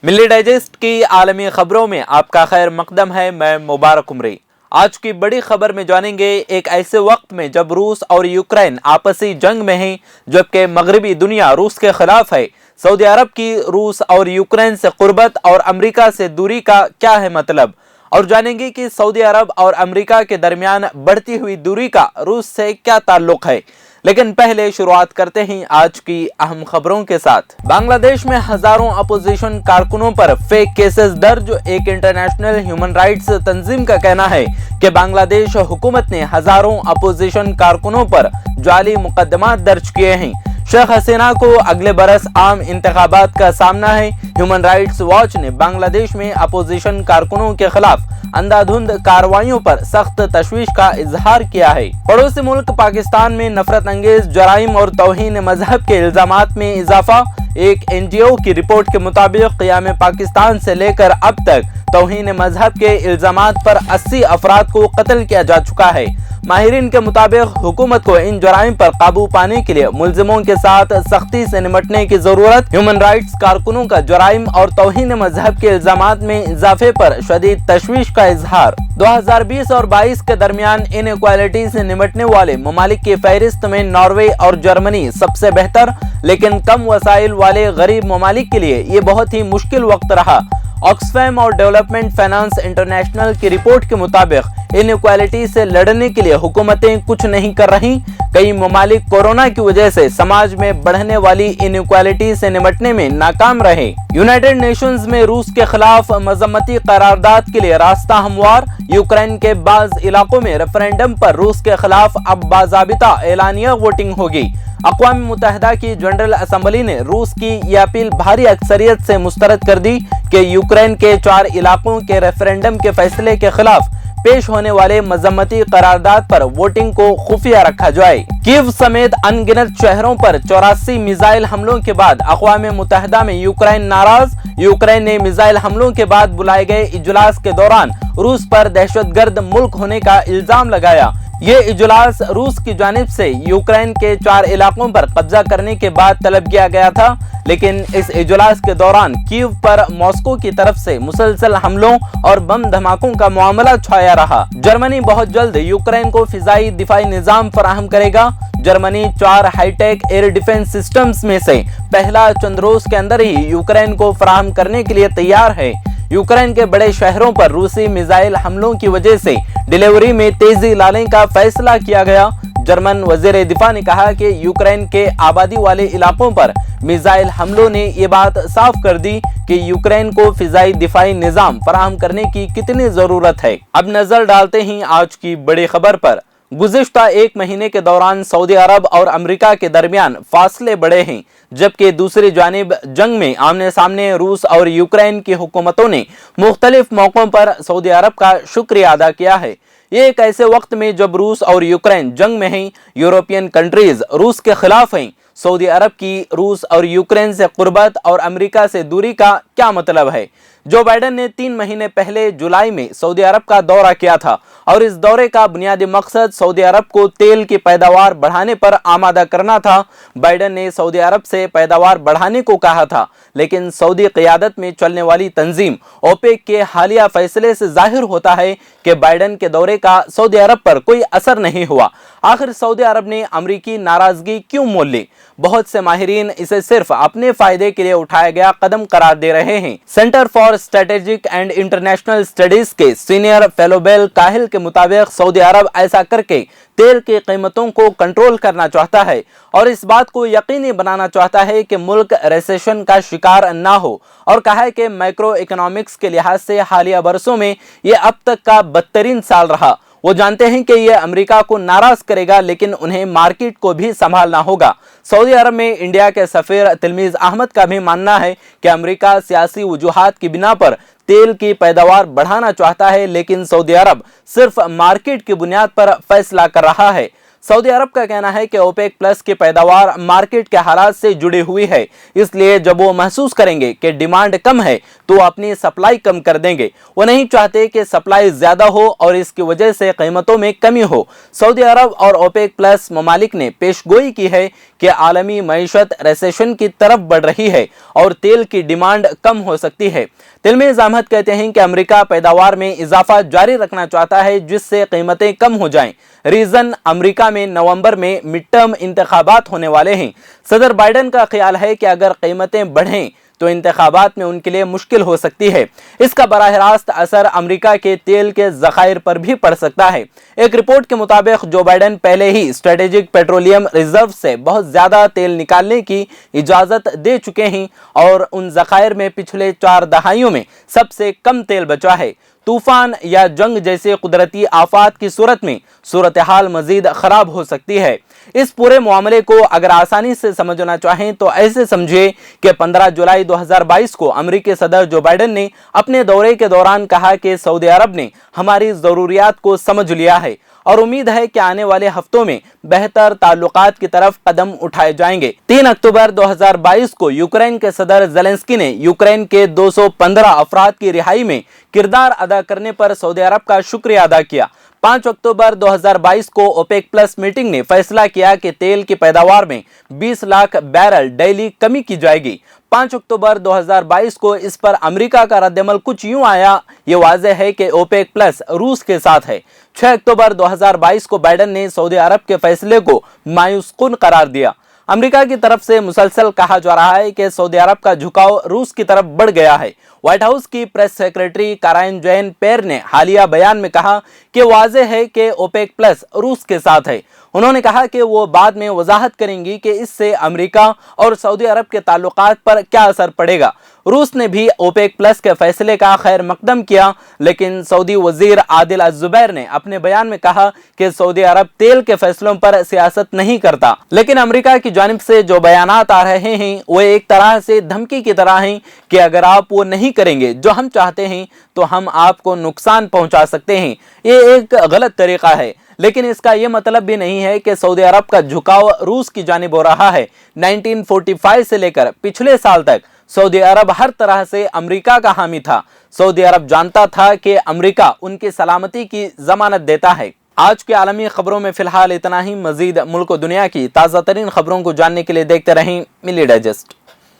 मिल्ली डाइजेस्ट की आलमी खबरों में आपका खैर मकदम है। मैं मुबारक उमरी। आज की बड़ी खबर में जानेंगे एक ऐसे वक्त में जब रूस और यूक्रेन आपसी जंग में हैं, जबकि मगरबी दुनिया रूस के खिलाफ है। सऊदी अरब की रूस और यूक्रेन से कुर्बत और अमेरिका से दूरी का क्या है मतलब, और जानेंगे कि सऊदी अरब और अमेरिका के दरमियान बढ़ती हुई दूरी का रूस से क्या ताल्लुक है। लेकिन पहले शुरुआत करते हैं आज की अहम खबरों के साथ। बांग्लादेश में हजारों अपोजिशन कारकुनों पर फेक केसेस दर्ज। एक इंटरनेशनल ह्यूमन राइट्स तंजीम का कहना है कि बांग्लादेश हुकूमत ने हजारों अपोजिशन कारकुनों पर जाली मुकदमा दर्ज किए हैं। शेख हसीना को अगले बरस आम इंतखाबात का सामना है। ह्यूमन राइट्स वॉच ने बांग्लादेश में अपोजिशन कारकुनों के खिलाफ अंधाधुंध कार्रवाइयों पर सख्त तशवीश का इजहार किया है। पड़ोसी मुल्क पाकिस्तान में नफरत अंगेज जराइम और तौहीन मजहब के इल्जामात में इजाफा। एक एनजीओ की रिपोर्ट के मुताबिक क़याम पाकिस्तान से लेकर अब तक तौहीन मजहब के इल्जामात पर 80 अफराद को कत्ल किया जा चुका है। माहिरीन के मुताबिक हुकूमत को इन जराइम पर काबू पाने के लिए मुल्जिमों के साथ सख्ती से निपटने की जरूरत। ह्यूमन राइट्स कारकुनों का जराइम और तौहीन मजहब के इल्जामात में इजाफे पर शदीद तशवीश का इजहार। 2020 और 22 के दरमियान इन इक्वालिटी से निपटने वाले ममालिक की फहरिस्त में नॉर्वे और जर्मनी सबसे बेहतर, लेकिन कम वसाइल वाले गरीब ममालिक के लिए ये बहुत ही मुश्किल वक्त रहा। ऑक्सफैम और डेवलपमेंट फाइनेंस इंटरनेशनल की रिपोर्ट के मुताबिक इनइक्वालिटी से लड़ने के लिए हुकूमतें कुछ नहीं कर रही। कई ममालिक कोरोना की वजह से समाज में बढ़ने वाली इनइक्वालिटी से निपटने में नाकाम रहे। यूनाइटेड नेशंस में रूस के खिलाफ मजम्मती करारदाद के लिए रास्ता हमवार। यूक्रेन के बाज इलाकों में रेफरेंडम पर रूस के खिलाफ अब बाज़ाबिता एलानिया वोटिंग होगी। अक़वाम मुत्तहिदा की जनरल असम्बली ने रूस की यह अपील भारी अक्सरियत से मुस्तरद कर दी कि यूक्रेन के 4 इलाकों के रेफरेंडम के फैसले के खिलाफ पेश होने वाले मजम्मती करारदाद पर वोटिंग को खुफिया रखा जाए। कीव समेत अनगिनत शहरों पर 84 मिसाइल हमलों के बाद अक़वाम मुत्तहिदा में यूक्रेन नाराज। यूक्रेन ने मिसाइल हमलों के बाद बुलाए गए इजलास के दौरान रूस पर दहशतगर्द मुल्क होने का इल्जाम लगाया। ये इजलास रूस की जानिब से यूक्रेन के 4 इलाकों पर कब्जा करने के बाद तलब किया गया था, लेकिन इस इजलास के दौरान कीव पर मॉस्को की तरफ से मुसलसल हमलों और बम धमाकों का मामला छाया रहा। जर्मनी बहुत जल्द यूक्रेन को फिजाई दिफाई निजाम फराहम करेगा। Germany 4 high tech air defence systems में से पहला चंद रोज के अंदर ही यूक्रेन को फराहम करने के लिए तैयार है। यूक्रेन के बड़े शहरों पर रूसी मिसाइल हमलों की वजह से डिलीवरी में तेजी लाने का फैसला किया गया। जर्मन वजीर दिफा ने कहा कि यूक्रेन के आबादी वाले इलाकों पर मिसाइल हमलों ने ये बात साफ कर दी कि यूक्रेन को फिजाई दिफाई निजाम फराहम करने की कितनी जरूरत है। अब नजर डालते हैं आज की बड़ी खबर पर। गुज़िश्ता एक महीने के दौरान सऊदी अरब और अमेरिका के दरमियान फासले बढ़े हैं, जबकि दूसरी जानिब जंग में आमने सामने रूस और यूक्रेन की हुकूमतों ने मुख्तलिफ मौकों पर सऊदी अरब का शुक्रिया अदा किया है। ये एक ऐसे वक्त में जब रूस और यूक्रेन जंग में हैं। यूरोपियन कंट्रीज रूस के खिलाफ हैं। सऊदी अरब की रूस और यूक्रेन से कुर्बत और अमेरिका से दूरी का क्या मतलब है। जो बाइडेन ने 3 महीने पहले जुलाई में सऊदी अरब का दौरा किया था और इस दौरे का बुनियादी मकसद सऊदी अरब को तेल की पैदावार बढ़ाने पर आमादा करना था। बाइडेन ने सऊदी अरब से पैदावार बढ़ाने को कहा था, लेकिन सऊदी क़यादत में चलने वाली तंजीम ओपेक के हालिया फैसले से जाहिर होता है कि बाइडेन के दौरे का सऊदी अरब पर कोई असर नहीं हुआ। आखिर सऊदी अरब ने अमरीकी नाराजगी क्यों मोल ली? बहुत से माहिरीन इसे सिर्फ अपने फायदे के लिए उठाया गया कदम करार दे रहे हैं। Centre for strategic and international studies के सीनियर फेलो बेल काहिल के मुताबिक सऊदी अरब ऐसा करके तेल की कीमतों को कंट्रोल करना चाहता है और इस बात को यकीनी बनाना चाहता है कि मुल्क रिसेशन का शिकार ना हो, और कहा है कि मैक्रो इकोनॉमिक्स के लिहाज से हालिया बरसों में ये अब तक का बदतरीन साल रहा। वो जानते हैं कि यह अमेरिका को नाराज करेगा, लेकिन उन्हें मार्केट को भी संभालना होगा। सऊदी अरब में इंडिया के सफीर तिलमीज अहमद का भी मानना है कि अमेरिका सियासी वजूहात की बिना पर तेल की पैदावार बढ़ाना चाहता है, लेकिन सऊदी अरब सिर्फ मार्केट की बुनियाद पर फैसला कर रहा है। सऊदी अरब का कहना है कि ओपेक प्लस की पैदावार मार्केट के हालात से जुड़ी हुई है, इसलिए जब वो महसूस करेंगे कि डिमांड कम है तो अपनी सप्लाई कम कर देंगे। वो नहीं चाहते कि सप्लाई ज्यादा हो और इसकी वजह से कीमतों में कमी हो। सऊदी अरब और ओपेक प्लस ममालिक ने पेशगोई की है कि आलमी मईशत रिसेशन की तरफ बढ़ रही है और तेल की डिमांड कम हो सकती है। तिलमीज़ अहमद कहते हैं कि अमेरिका पैदावार में इजाफा जारी रखना चाहता है जिससे कीमतें कम हो जाएं। रीजन, अमेरिका में नवंबर में मिड टर्म इंतखाबात होने वाले हैं। सदर बाइडन का ख्याल है कि अगर कीमतें बढ़ें तो इंतखाबात में उनके लिए मुश्किल हो सकती है। इसका बराह रास्त असर अमेरिका के तेल के ज़खायर पर भी पड़ सकता है। एक रिपोर्ट के मुताबिक जो बाइडन पहले ही स्ट्रेटेजिक पेट्रोलियम रिजर्व से बहुत ज्यादा तेल निकालने की इजाजत दे चुके हैं और उन ज़खायर में पिछले 4 दहाइयों में सबसे कम तेल बचा है। तूफान या जंग जैसे कुदरती आफात की सूरत में सूरत हाल मजीद खराब हो सकती है। इस पूरे मामले को अगर आसानी से समझना चाहें तो ऐसे समझिए कि 15 जुलाई 2022 को अमेरिकी सदर जो बाइडन ने अपने दौरे के दौरान कहा कि सऊदी अरब ने हमारी ज़रूरियात को समझ लिया है और उम्मीद है कि आने वाले हफ्तों में बेहतर ताल्लुकात की तरफ कदम उठाए जाएंगे। 3 अक्टूबर 2022 को यूक्रेन के सदर ज़ेलेंस्की ने यूक्रेन के 215 अफराद की रिहाई में किरदार अदा करने पर सऊदी अरब का शुक्रिया अदा किया। 5 अक्टूबर 2022 को ओपेक प्लस मीटिंग ने फैसला किया कि तेल की पैदावार में 20 लाख बैरल डेली कमी की जाएगी। 5 अक्टूबर 2022 को इस पर अमेरिका का रद्दअमल कुछ यूं आया, ये वाज़ेह है कि ओपेक प्लस रूस के साथ है। 6 अक्टूबर 2022 को बाइडन ने सऊदी अरब के फैसले को मायूसकुन करार दिया। अमेरिका की तरफ से मुसलसल कहा जा रहा है कि सऊदी अरब का झुकाव रूस की तरफ बढ़ गया है। व्हाइट हाउस की press secretary Karine Jain pair ने हालिया बयान में कहा कि वाज़ेह है कि ओपेक प्लस रूस के साथ है। उन्होंने कहा कि वो बाद में वजाहत करेंगी कि इससे अमेरिका और सऊदी अरब के ताल्लुकात पर क्या असर पड़ेगा। रूस ने भी ओपेक प्लस के फैसले का खैर मकदम किया, लेकिन सऊदी वजीर आदिल अज़ुबैर ने अपने बयान में कहा कि सऊदी अरब तेल के फैसलों पर सियासत नहीं करता। लेकिन अमेरिका की जानिब से जो बयानात आ रहे हैं वो एक तरह से धमकी की तरह हैं कि अगर आप वो नहीं करेंगे जो हम चाहते हैं तो हम आपको नुकसान पहुंचा सकते हैं। ये एक गलत तरीका है, लेकिन इसका यह मतलब भी नहीं है कि सऊदी अरब का झुकाव रूस की जानिब हो रहा है। 1945 से लेकर पिछले साल तक सऊदी अरब हर तरह से अमेरिका का हामी था। सऊदी अरब जानता था कि अमेरिका उनकी सलामती की जमानत देता है। आज के आलमी खबरों में फिलहाल इतना ही। मजीद मुल्क और दुनिया की ताज़ा तरीन खबरों को जानने के लिए देखते रहें मिली डाइजेस्ट।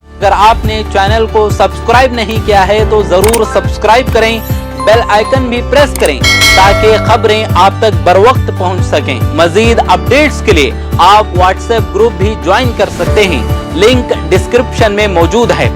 अगर आपने चैनल को सब्सक्राइब नहीं किया है तो जरूर सब्सक्राइब करें, बेल आइकन भी प्रेस करें ताकि खबरें आप तक बर वक्त पहुंच सकें। मजीद अपडेट्स के लिए आप व्हाट्सएप ग्रुप भी ज्वाइन कर सकते हैं, लिंक डिस्क्रिप्शन में मौजूद है।